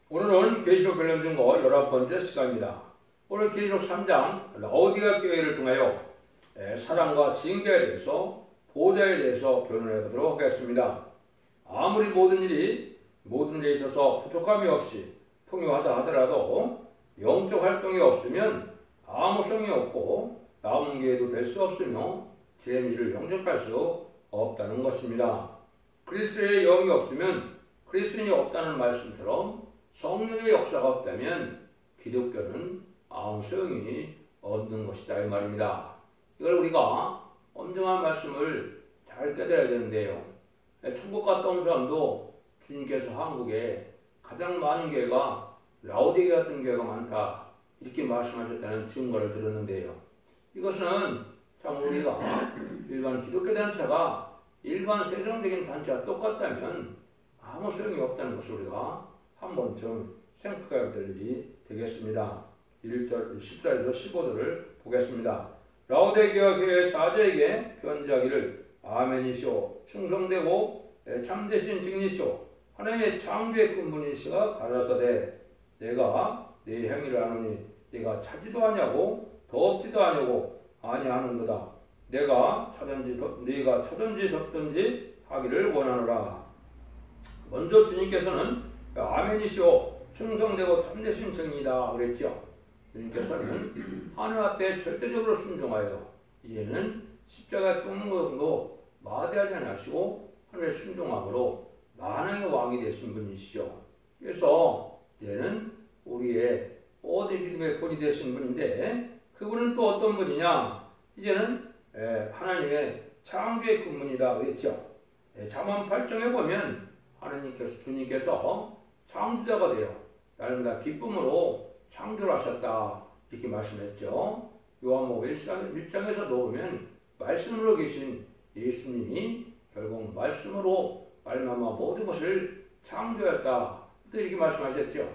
오늘은 계시록 별론 중고 11번째 시간입니다. 오늘 계시록 3장 라오디가 교회를 통하여 사랑과 징계에 대해서 보호자에 대해서 변론해 보도록 하겠습니다. 아무리 모든 일에 있어서 부족함이 없이 풍요하다 하더라도 영적 활동이 없으면 아무 성이 없고 남은 기회도 될 수 없으며 된 일을 영접할 수 없다는 것입니다. 그리스도의 영이 없으면 그리스도인이 없다는 말씀처럼 성령의 역사가 없다면 기독교는 아무 소용이 없는 것이다 이 말입니다. 이걸 우리가 엄정한 말씀을 잘 깨달아야 되는데요. 천국 갔다 온 사람도 주님께서 한국에 가장 많은 교회가 라오디게 같은 교회가 많다 이렇게 말씀하셨다는 증거를 들었는데요. 이것은 참 우리가 일반 기독교 단체가 일반 세상적인 단체와 똑같다면 아무 소용이 없다는 것을 우리가 한 번쯤 생각해야 될 일이 되겠습니다. 1절, 14절에서 15절을 보겠습니다. 라오디게 교회 사제에게 편지하기를 아멘이시오 충성되고 참되신 증인이시오 하나님의 창조의 근본이시가 가라사대 내가 네 행위를 아노니 네가 차지도 아니하고 더없지도 아니하는 거다. 네가 차든지 섭든지 하기를 원하노라. 먼저 주님께서는 아멘이시오 충성되고 참되신 증인이다 그랬죠. 주님께서는 하늘 앞에 절대적으로 순종하여 이제는 십자가 죽는 것도 마다하지 않으시고 하늘의 순종함으로 만왕의 왕이 되신 분이시죠. 그래서 이제는 우리의 모든 믿음의 본이 되신 분인데 그분은 또 어떤 분이냐? 이제는 하나님의 창조의 근본이다 그랬죠. 잠언 8장에 보면 주님께서 창조자가 되어 날마다 기쁨으로 창조를 하셨다 이렇게 말씀했죠. 요한복음 1장에서도 보면 말씀으로 계신 예수님이 결국 말씀으로 말미암아 모든 것을 창조했다 또 이렇게 말씀하셨죠.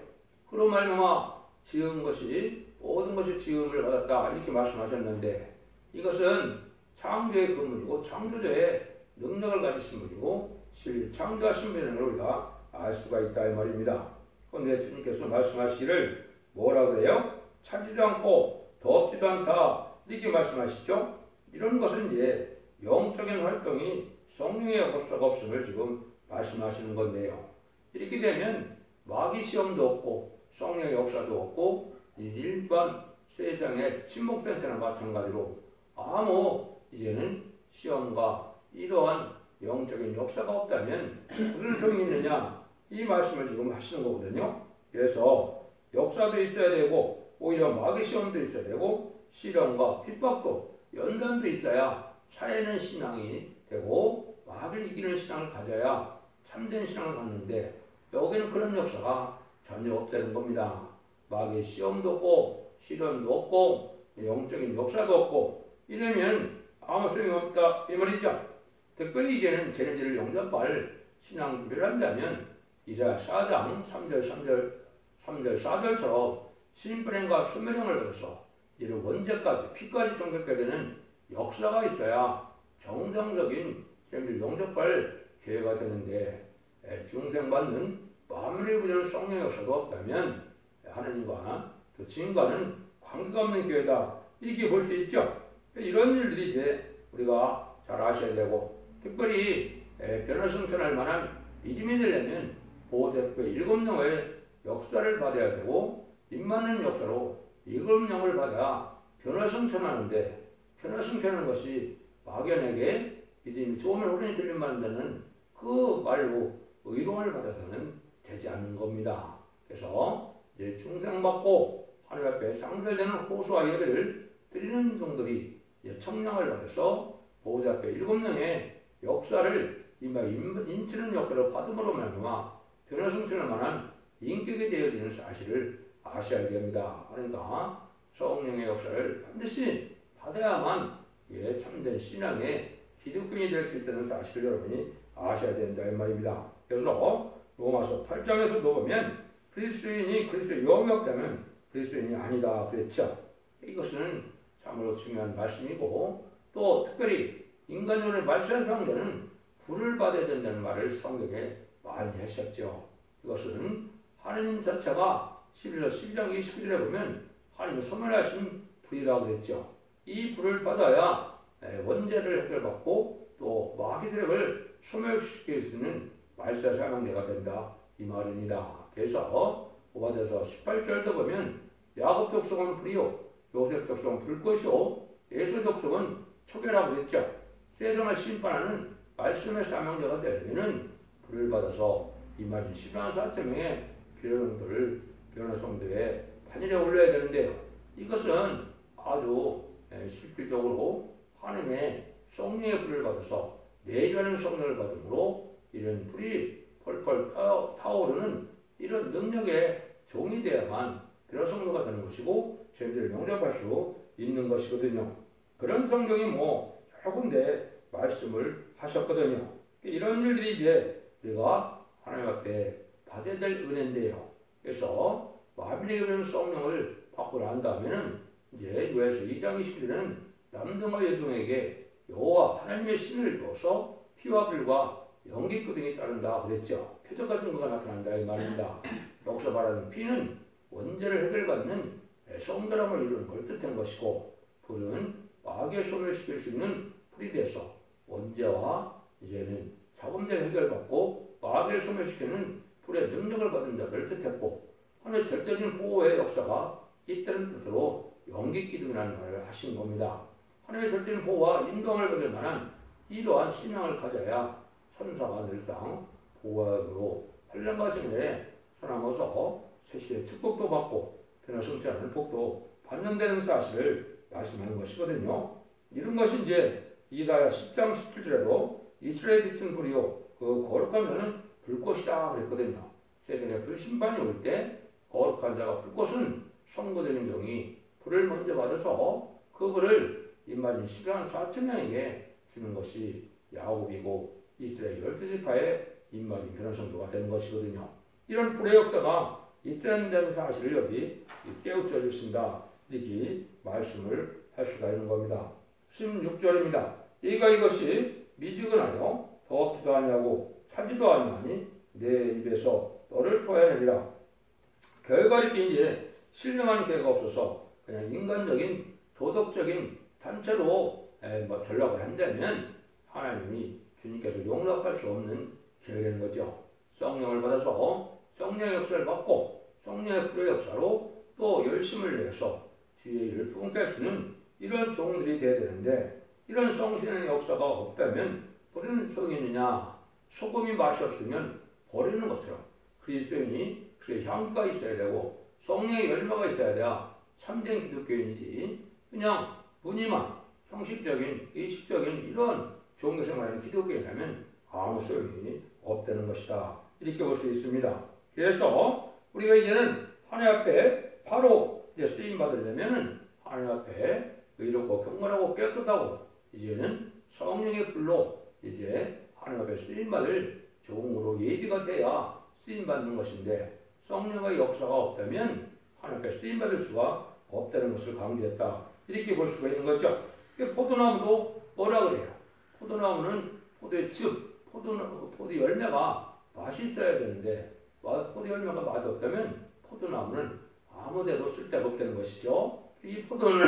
그로 말미암아 지은 것이 모든 것이 지음을 받았다 이렇게 말씀하셨는데 이것은 창조의 근본이고 창조자의 능력을 가지신 분이고 창조하신 분이라는 걸 우리가 알 수가 있다 이 말입니다. 그런데 주님께서 말씀하시기를 뭐라 그래요? 차지도 않고 더럽지도 않다 이렇게 말씀하시죠. 이런 것은 이제 영적인 활동이 성령의 역사가 없음을 지금 말씀하시는 건데요. 이렇게 되면 마귀 시험도 없고 성령의 역사도 없고 일반 세상의 친목단체나 마찬가지로 아무 이제는 시험과 이러한 영적인 역사가 없다면 무슨 소용이 있느냐 이 말씀을 지금 하시는 거거든요. 그래서 역사도 있어야 되고 오히려 마귀 시험도 있어야 되고 시련과 핍박도 연단도 있어야 살아있는 신앙이 되고 마귀를 이기는 신앙을 가져야 참된 신앙을 갖는데 여기는 그런 역사가 전혀 없다는 겁니다. 마귀의 시험도 없고 시련도 없고 영적인 역사도 없고 이러면 아무 소용이 없다 이 말이죠. 특별히 이제는 쟤네들을 영접할 신앙을 한다면 이사야 4장 3절 4절처럼 신분행과 수면행을 받아서 이를 원죄까지 피까지 정결케 되는 역사가 있어야 정상적인 쟤네들을 영접할 기회가 되는데 중생받는 만물의 구조를 성령의 역사가 없다면 하나님과 그 주님과는 관계가 없는 교회다 이렇게 볼 수 있죠. 이런 일들이 이제 우리가 잘 아셔야 되고 특별히 변화성천할 만한 믿음이 되려면 보호자의 7영의 역사를 받아야 되고 입맞는 역사로 7영을 받아 변화성천하는데 변화성천하는 것이 막연하게 믿음이 좋으면 호련히 들림만 되는 그 말로 의로움을 받아서는 되지 않는 겁니다. 그래서 이제 중생받고 하늘 앞에 상달되는 호소와 예배를 드리는 종들이 청량을 받아서 보호자 앞에 7영의 역사를 인치는 역사를 받음으로 말미암아 변화성천할 만한 인격이 되어지는 사실을 아셔야 됩니다. 그러니까 성령의 역사를 반드시 받아야만 참된 신앙의 기득권이 될 수 있다는 사실을 여러분이 아셔야 된다 이 말입니다. 그래서 로마서 8장에서도 보면 그리스도인이 그리스도의 영이 없다면 그리스도인이 아니다 그랬죠. 이것은 참으로 중요한 말씀이고 또 특별히 인간적으로 말씀하는 자는 불을 받아야 된다는 말을 성경에 많이 하셨죠. 이것은 하나님 자체가 12장 29절에 보면 하나님이 소멸하신 불이라고 그랬죠. 이 불을 받아야 원죄를 해결받고 또 마귀 세력을 소멸시킬 수 있는 말세의 사명자가 된다 이 말입니다. 그래서 오바댜서 18절도 보면 야곱 족속은 불이요 요셉 족속은 불꽃이요 에서 족속은 초계라고 그랬죠. 세상을 심판하는 말씀의 사명자가 되려면은 불을 받아서 이 말인 14,400명의 변호 성도의 판일에 올려야 되는데요. 이것은 아주 실질적으로 하나님의 성령의 불을 받아서 내주하는 성령을 받음으로 이런 불이 펄펄 타오르는 이런 능력의 종이 되어야만 그런 성도가 되는 것이고 죄인들을 용납할 수 있는 것이거든요. 그런 성경이 여러 군데 말씀을 하셨거든요. 이런 일들이 이제 우리가 하나님 앞에 받아야 될 은혜인데요. 그래서 마음에 오는 성령을 받고 난 다음에는 이제 요한서 2장 20절에는 남동과 여종에게 여호와 하나님의 신을 입어서 피와 불과 연기구 등이 따른다 그랬죠. 표적과 증거가 나타난다 이 말입니다. 여기서 말하는 피는 원죄를 해결받는 성결함을 이루는 걸 뜻한 것이고 불은 마귀의 소멸시킬 수 있는 불이 돼서 원죄와 이제는 자범죄를 해결받고 마귀를 소멸시키는 불의 능력을 받은 자들을 뜻했고 하나님의 절대적인 보호의 역사가 있다는 뜻으로 연기기둥이라는 말을 하신 겁니다. 하나님의 절대적인 보호와 인도함을 받을 만한 이러한 신앙을 가져야 천사가 늘상 보호하므로 환난과 증오에 서남아서 세시의 축복도 받고 변화 성취하는 복도 받는다는 사실을 말씀하는 것이거든요. 이런 것이 이제 이사야 10장 17절에도 이스라엘 빛은 불이요 그 거룩한 자는 불꽃이다 그랬거든요. 세상에 불심판이 올 때 거룩한 자가 불꽃은 성도적인 종이 불을 먼저 받아서 그 불을 인마진 14,400명에게 주는 것이 야곱이고 이스라엘 12지파의 인마진 변화 성도가 되는 것이거든요. 이런 불의 역사가 있다는 사실을 여기 깨우쳐 주신다 이렇게 말씀을 할 수가 있는 겁니다. 16절입니다. 이것이 미지근하여 더럽지도 아니하고 차지도 아니하니 내 입에서 너를 토해내리라. 결과 이렇게 이제 신령한 계획가 없어서 그냥 인간적인 도덕적인 단체로 전락을 한다면 하나님이 주님께서 용납할 수 없는 계획인 거죠. 성령을 받아서 성령의 역사를 받고 성령의 불의 역사로 또 열심을 내서 주의 일을 부흥케 할 수 있는 이런 종들이 되어야 되는데 이런 성신의 역사가 없다면 무슨 소용이 있느냐. 소금이 맛이 없으면 버리는 것처럼 그리스도인이 그의 향기가 있어야 되고 성령의 열매가 있어야 돼야 참된 기독교인이지 그냥 무늬만 형식적인 의식적인 이런 종교생활하는 기독교인이라면 아무 소용이 없다는 것이다. 이렇게 볼 수 있습니다. 그래서 우리가 이제는 하나님 앞에 바로 이제 쓰임 받으려면은 하나님 앞에 의롭고 경건하고 깨끗하고 이제는 성령의 불로 이제 하나님 앞에 쓰임 받을 종으로 예비가 돼야 쓰임 받는 것인데 성령의 역사가 없다면 하나님 앞에 쓰임 받을 수가 없다는 것을 강조했다. 이렇게 볼 수가 있는 거죠. 포도나무도 뭐라 그래요? 포도나무는 포도의 즙, 포도 열매가 맛이 있어야 되는데 포도 열매가 맛이 없다면 포도나무는 아무데도 쓸데가 없다는 것이죠. 이 포도는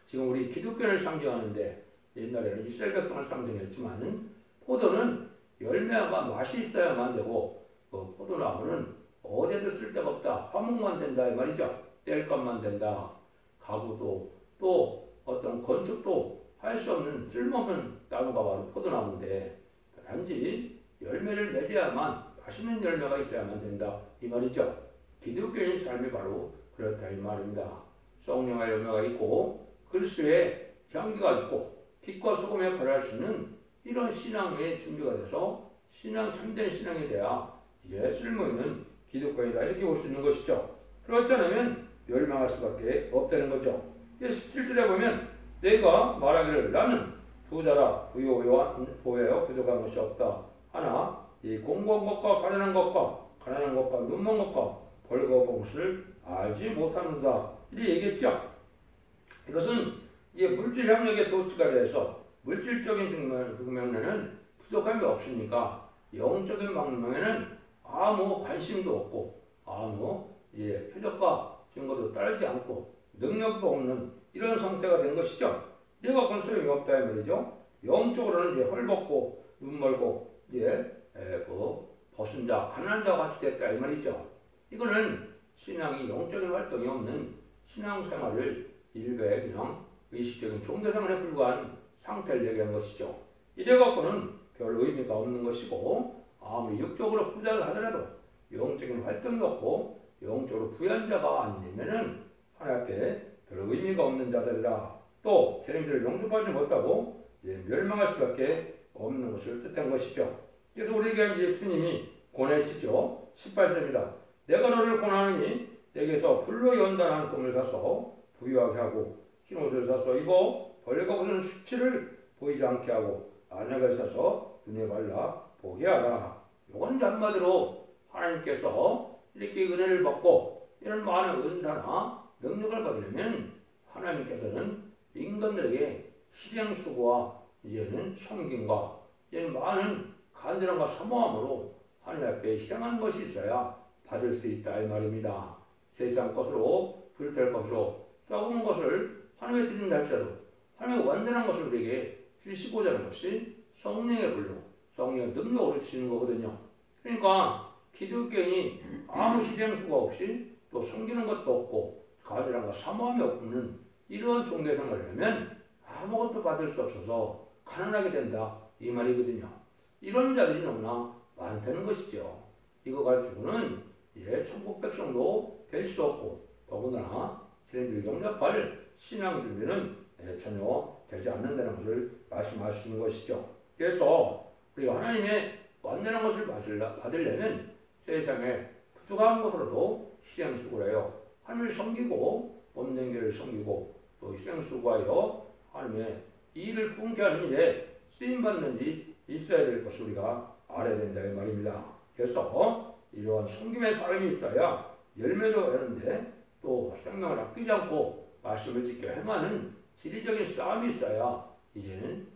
지금 우리 기독교를 상징하는데 옛날에는 이스라엘 백성을 상징했지만 포도는 열매가 맛이 있어야만 되고 포도나무는 어디에도 쓸데가 없다. 화목만 된다 이 말이죠. 뗄감만 된다. 가구도 또 어떤 건축도 할 수 없는 쓸모없는 나무가 바로 포도나무인데 단지 열매를 맺어야만 맛있는 열매가 있어야만 된다 이 말이죠. 기독교인 삶이 바로 그렇다 이 말입니다. 성령의 열매가 있고 그리스도의 향기가 있고 빛과 소금의 역할을 할 수 있는 이런 신앙의 준비가 돼서 참된 신앙이 돼야 이게 쓸모있는 기독교이다 이렇게 볼 수 있는 것이죠. 그렇지 않으면 멸망할 수밖에 없다는 거죠. 17절에 보면 내가 말하기를 나는 부자라 부유하여 부족한 것이 없다. 하나 이 공고한 것과 가난한 것과 눈먼 것과 벌거벗은 것을 알지 못하는다. 이렇게 얘기했죠. 이것은 이제 물질 향력의 도취가 돼서 물질적인 측면에는 부족함이 없으니까 영적인 방면에는 아무 관심도 없고 아무 이제 표적과 증거도 따르지 않고 능력도 없는 이런 상태가 된 것이죠. 이래가 그 소용이 없다 이 말이죠. 영적으로는 이제 헐벗고 눈 멀고 이제 그 벗은 자, 가난한 자와 같이 됐다 이 말이죠. 이거는 신앙이 영적인 활동이 없는 신앙생활을 일베 그냥 의식적인 종교생활에 불과한 상태를 얘기한 것이죠. 이래갖고는 별 의미가 없는 것이고 아무리 육적으로 부자를 하더라도 영적인 활동이 없고 영적으로 부유한 자가 안 되면은 하나님 앞에 별 의미가 없는 자들이라 또 재림들을 영접하지 못하고 멸망할 수밖에 없는 것을 뜻한 것이죠. 그래서 우리에게 이제 주님이 권하시죠. 18절입니다. 내가 너를 권하노니 내게서 불로 연단한 금을 사서 부유하게 하고 흰옷을 사서 입어 벌거벗은 수치를 보이지 않게 하고 안약을 사서 눈에 발라 보게 하라. 이건 한마디로 하나님께서 이렇게 은혜를 받고 이런 많은 은사나 능력을 받으려면 하나님께서는 인간들에게 희생수고와 이제는 섬김과 이제는 많은 간절함과 사모함으로 하나님 앞에 희생하는 것이 있어야 받을 수 있다 이 말입니다. 세상 것으로 불될 것으로 썩은 것을 하나님에 드린다 할지라도 하나님의 완전한 것을 우리에게 주시고자 하는 것이 성령의 불로 성령의 능력으로 주시는 거거든요. 그러니까 기독교인이 아무 희생수가 없이 또 섬기는 것도 없고 간절함과 사모함이 없는 이러한 종교생활을 하면 아무것도 받을 수 없어서 가난하게 된다 이 말이거든요. 이런 자들이 너무나 많다는 것이죠. 이거 가지고는 천국 백성도 될 수 없고 더군다나 주님을 영접할 신앙 준비는 전혀 되지 않는다는 것을 말씀하시는 것이죠. 그래서 우리가 하나님의 완전한 것을 받으려면 세상에 부족한 것으로도 희생수고를 해요. 하나님을 섬기고 없는 길을 섬기고 또 희생수고하여 하나님의 일을 부흥케 하는 일에 쓰임받는 일이 있어야 될 것을 우리가 알아야 된다 이 말입니다. 그래서 이러한 섬김의 삶이 있어야 열매도 하는데 또 생명을 아끼지 않고 말씀을 지켜 행하는 지리적인 싸움이 있어야 이제는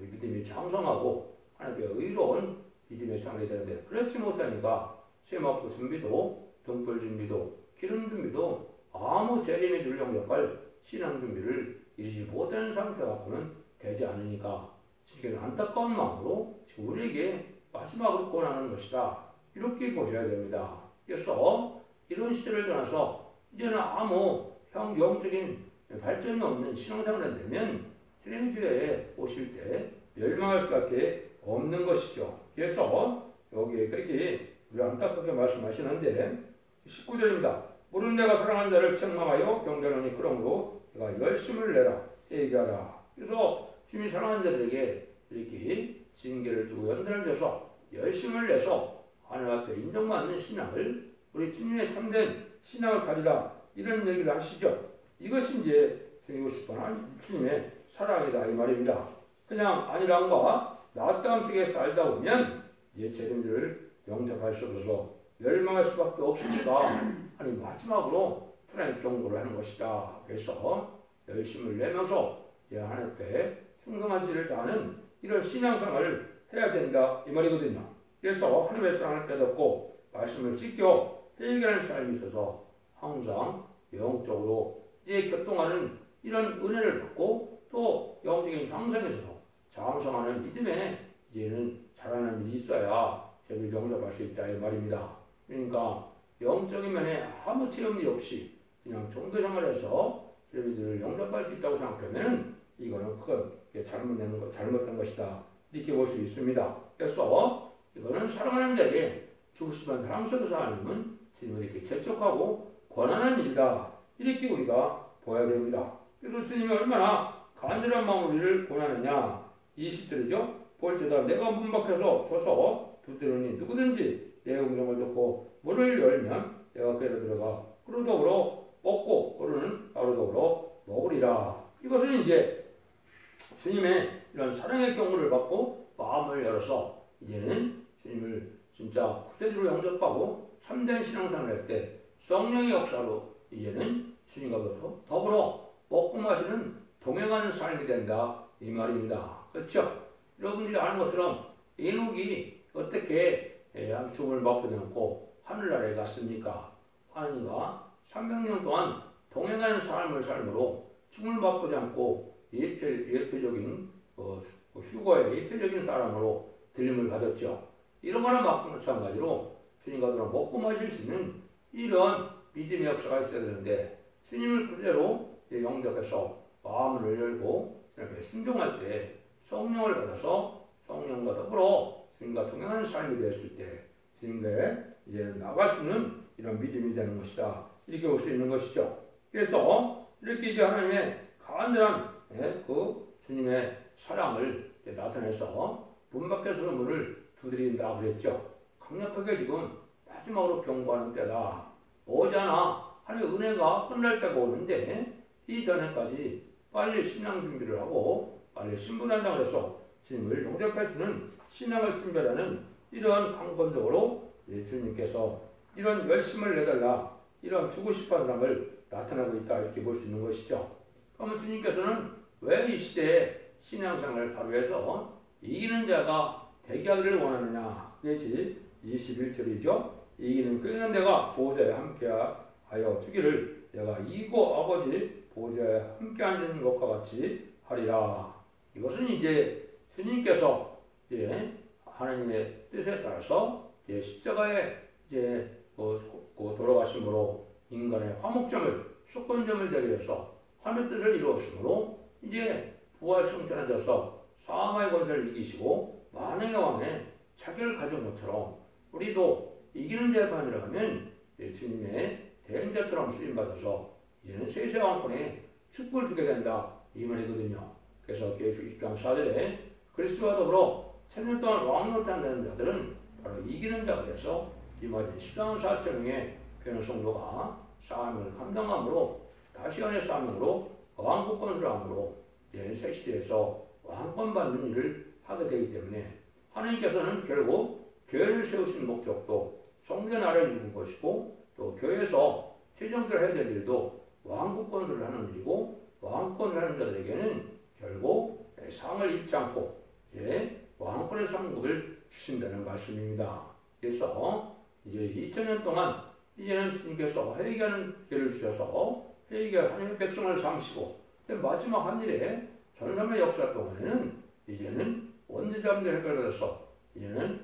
믿음이 장성하고 하나님의 의로운 믿음의 생활이 되는데 그렇지 못하니까 세마포 준비도 등불 준비도 기름 준비도 아무 재림의 줄 영접할 신앙 준비를 이루지 못하는 상태 갖고는 되지 않으니까 지금 안타까운 마음으로 지금 우리에게 마지막으로 권하는 것이다. 이렇게 보셔야 됩니다. 그래서 이런 시절을 떠나서 이제는 아무 영적인 발전이 없는 신앙생활을 되면 주님의 교회에 오실 때 멸망할 수밖에 없는 것이죠. 그래서 여기에 그렇게 우리 안타깝게 말씀하시는데 19절입니다. 모르는 내가 사랑하는 자를 책망하여 경배하노니 그러므로 내가 열심을 내라 얘기하라. 그래서 주님이 사랑하는 자들에게 이렇게 징계를 주고 연단을 줘서 열심을 내서 하나님 앞에 인정받는 신앙을 우리 주님의 참된 신앙을 가지라 이런 얘기를 하시죠. 이것이 이제 드리고 싶은 주님의 사랑이다 이 말입니다. 그냥 안일함과 나았다함 속에 살다 보면 이제 재림들을 영접할 수 없어서 멸망할 수밖에 없으니까 아니 마지막으로 하나님의 경고를 하는 것이다. 그래서 열심을 내면서 하나님 앞에 충성한 지를 다하는 이런 신앙생활을 해야 된다 이 말이거든요. 그래서 하나님의 사랑을 깨닫고 말씀을 지켜 해결하는 삶이 있어서 항상 영적으로 이제 격동하는 이런 은혜를 받고 또 영적인 향상에서 장성하는 믿음에 이제는 자라는 일이 있어야 저를 영접할 수 있다 이 말입니다. 그러니까 영적인 면에 아무 체험이 없이 그냥 종교생활에서 저를 영접할 수 있다고 생각하면 이거는 크게 잘못된 것이다 이렇게 볼 수 있습니다. 그래서 이거는 사랑하는 자에게 죽으시면 사랑 속에서 하나님은 주님을 이렇게 재촉하고 권하는 일이다 이렇게 우리가 보아야 됩니다. 그래서 주님이 얼마나 간절한 마음으로 우리를 권하느냐 20절이죠. 볼지어다 내가 문 밖에서 서서 두드리니 누구든지 내 음성을 듣고 문을 열면 내가 그로 들어가 그로 더불어 먹고 그로는 나로 더불어 먹으리라. 이것은 이제 주님의 이런 사랑의 경우를 받고 마음을 열어서 이제는 주님을 진짜 구세주로 영접하고 참된 신앙생활을 할 때 성령의 역사로 이제는 주님과 더불어 먹고 마시는 동행하는 삶이 된다 이 말입니다. 그렇죠? 여러분들이 아는 것처럼 에녹이 어떻게 죽음을 맛보지 않고 하늘나라에 갔습니까? 하나님과 300년 동안 동행하는 삶을 삶으로 죽음을 맛보지 않고 예표적인 휴거의 예표적인 사람으로 들림을 받았죠. 이런 거나 마찬가지로 주님과 더불어 먹고 마실 수 있는 이런 믿음의 역사가 있어야 되는데 주님을 그대로 영접해서 마음을 열고 주님께 순종할 때 성령을 받아서 성령과 더불어 주님과 동행하는 삶이 되었을 때 주님께 이제 나갈 수 있는 이런 믿음이 되는 것이다. 이렇게 볼 수 있는 것이죠. 그래서 이렇게 이제 하나님의 간절한 그 주님의 사랑을 나타내서 문 밖에서 문을 두드린다 그랬죠. 강력하게 지금 마지막으로 경고하는 때다. 오잖아. 하나님의 은혜가 끝날 때가 오는데 이전에까지 빨리 신앙 준비를 하고 빨리 신분한다고 해서 주님을 영접할 수 있는 신앙을 준비하는 이러한 강건적으로 주님께서 이런 열심을 내달라 이런 주고 싶어하는 사람을 나타나고 있다 이렇게 볼 수 있는 것이죠. 그러면 주님께서는 왜 이 시대에 신앙생활을 바로 해서 이기는 자가 되게 하기를 원하느냐. 그것이 21절이죠. 이기는 끄는 내가 보호자에 함께하여 주기를 내가 이고 아버지 보호자에 함께 앉는 것과 같이 하리라. 이것은 이제 주님께서 이제 하나님의 뜻에 따라서 이제 십자가에 이제 그 돌아가심으로 인간의 화목점을 속건점을 되게 해서 하나님의 뜻을 이루었으므로 이제 부활 승천하셔서 사마의 권세를 이기시고 만왕의 왕의 자격을 가진 것처럼 우리도 이기는 자가 아니라 하면 주님의 대행자처럼 쓰임받아서 이제는 세세 왕권에 축복을 주게 된다 이 말이거든요. 그래서 계시록 20장 4절에 그리스도와 더불어 천년 동안 왕노릇 한다는 자들은 바로 이기는 자가 돼서 이 말인 14만 4천 명의 교회 성도가 싸움을 감당함으로 다시 안의 싸움으로 왕국 건설을 함으로 새 시대에서 왕권 받는 일을 하게 되기 때문에 하나님께서는 결국 교회를 세우신 목적도 성전 나라를 이루는 것이고 또 교회에서 최종적으로 해야 될 일도 왕국 건설을 하는 일이고 왕권을 하는 자들에게는 결국 상을 잃지 않고 왕권의 상급을 주신다는 말씀입니다. 그래서 이제 2000년 동안 이제는 주님께서 회개하는 기회를 주셔서 회개할 하나님의 백성을 삼으시고 마지막 한 일에 전삼의 역사 동안에는 이제는 원죄자분들 해결받아서 이제는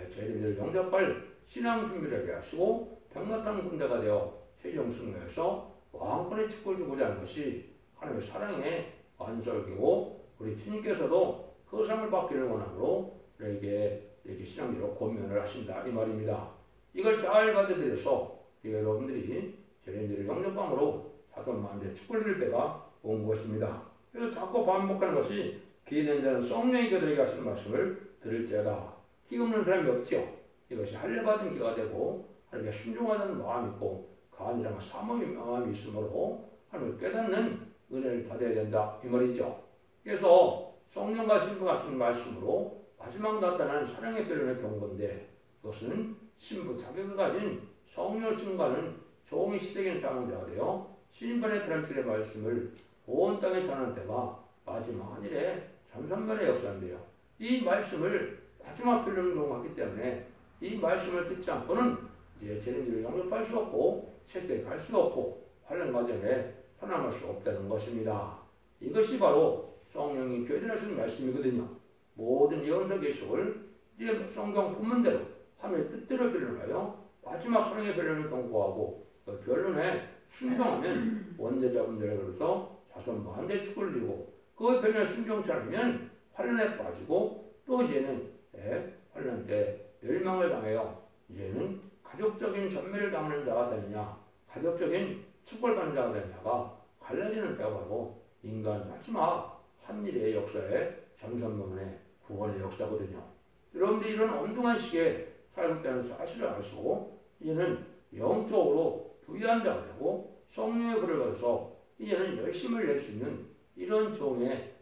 재림들을 영접할 신앙 준비를 하게 하시고 병나탄 군대가 되어 최종 승리해서 왕권의 축복을 주고자 하는 것이 하나님의 사랑의 완설기고 우리 주님께서도 그 상을 받기를 원함으로 우리에게 이렇게 신앙적으로 권면을 하신다 이 말입니다. 이걸 잘 받아들여서 여러분들이 재림들을 영접함으로 자손만대 축복을 드릴 때가 온 것입니다. 그래서 자꾸 반복하는 것이 기회된 자는 성령이 그들에게 하시는 말씀을 들을지어다. 기 없는 사람이 없지요. 이것이 할례받은 기가 되고 하나님께 순종하는 마음이 있고 간이랑 사모의 마음이 있으므로 하나님을 깨닫는 은혜를 받아야 된다 이 말이죠. 그래서 성령과 신부가 하시는 말씀으로 마지막 나타나는 사랑의 표현의 경고인데 그것은 신부 자격을 가진 성령을 증거하는 종이 시대적인 사명자가 되어 신인반의 드람칠의 말씀을 온 땅에 전하는 때가 마지막 한일의 전산만의 역사인데요. 이 말씀을 마지막 필름으로 갔기 때문에 이 말씀을 듣지 않고는 이제 재림들을 영접할 수 없고 세세에 갈 수 없고 환란 과정에 살아남을 수 없다는 것입니다. 이것이 바로 성령이 교회들에 하시는 말씀이거든요. 모든 예언서 계시록을 이제 성경 본문대로 하나님의 뜻대로 변론하여 마지막 사랑의 변론을 경고하고 그 변론에 순종하면 원죄자분들에 걸어서 자손 만대 축복을 이루고 그 변론에 순종치 않으면 환란에 빠지고 또 이제는 환란 때 멸망을 당하여 이제는 가족적인 전멸을 당하는 자가 되느냐 가족적인 축복을 받는 자가 되느냐가 갈라지는 때가 바로 인간 마지막 한일의 역사의 전선문의 구원의 역사거든요. 여러분들이 이런 엄중한 시기에 살고 있다는 사실을 아시고 이제는 영적으로 부유한 자가 되고 성령의 불을 받아서 이제는 열심을 낼 수 있는 이런 종의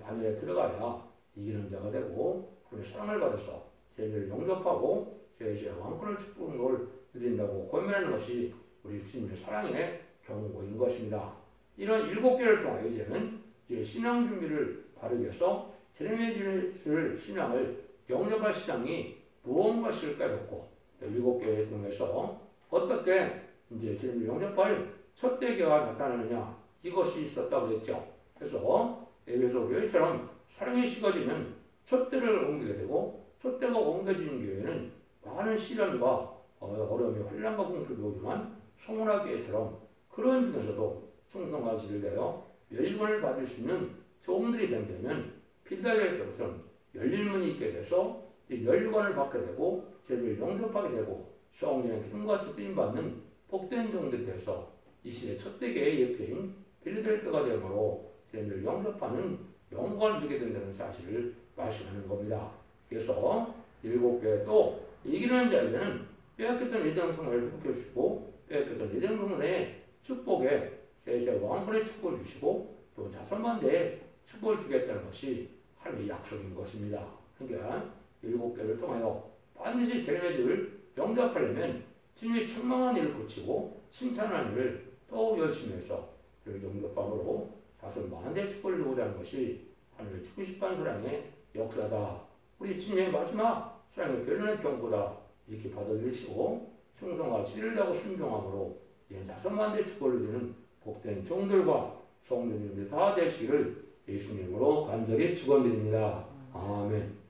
반열에 들어가야 이기는 자가 되고 하나님의 사랑을 받아서 죄를 영접하고 죄의 왕권을 축복하는 걸 누린다고 권면하는 것이 우리 주님의 사랑의 경고인 것입니다. 이런 7개를 통하여 이제는 이제 신앙 준비를 바르게 해서 재림의 신앙을 영접할 신앙이 무엇인가 실까 묻고 7개를 통해서 어떻게 이제 주님을 영접할 첫 때가 나타나느냐 이것이 있었다고 그랬죠. 그래서 에베소 교회처럼 사랑이 식어지면 첫 때를 옮기게 되고 첫 때가 옮겨지는 교회는 많은 시련과 어려움이 환난과 공격이 오지만 성원학교회처럼 그런 중에서도 충성과 지를 내어 멸관을 받을 수 있는 종들이 된다면 필다렐 교회처럼 열린 문이 있게 돼서 이 멸관을 받게 되고 죄를 용접하게 되고 성령의 기름같이 쓰임받는 복된 종들이 돼서 이 시대 첫대계의 예표인 필라델피아가 되므로 죄를 용접하는 영광을 누리게 된다는 사실을 말씀하는 겁니다. 그래서 일곱 교회 또 이기는 자에게는 빼앗겼던 예정통을 회복해 주시고 빼앗겼던 예정통의 축복에 세세 왕권의 축복을 주시고 또 자손만대에 축복을 주겠다는 것이 하나님의 약속인 것입니다. 그러니까 일곱 교회를 통하여 반드시 제레메지를 영접하려면 주님의 청망한 일을 고치고 칭찬하는 일을 또 열심히 해서 그 영접함으로 자손 만대의 축복을 주고자 하는 것이 하나님의 축구십반 사랑의 역사다. 우리 주님의 마지막 사랑의 변론의 경고다. 이렇게 받아들이시고 충성과 지를 다하고 순종함으로 이런 자손만대의 축복을 주는 복된 종들과 성도님들 다 되시기를 예수님으로 간절히 축원드립니다. 아멘.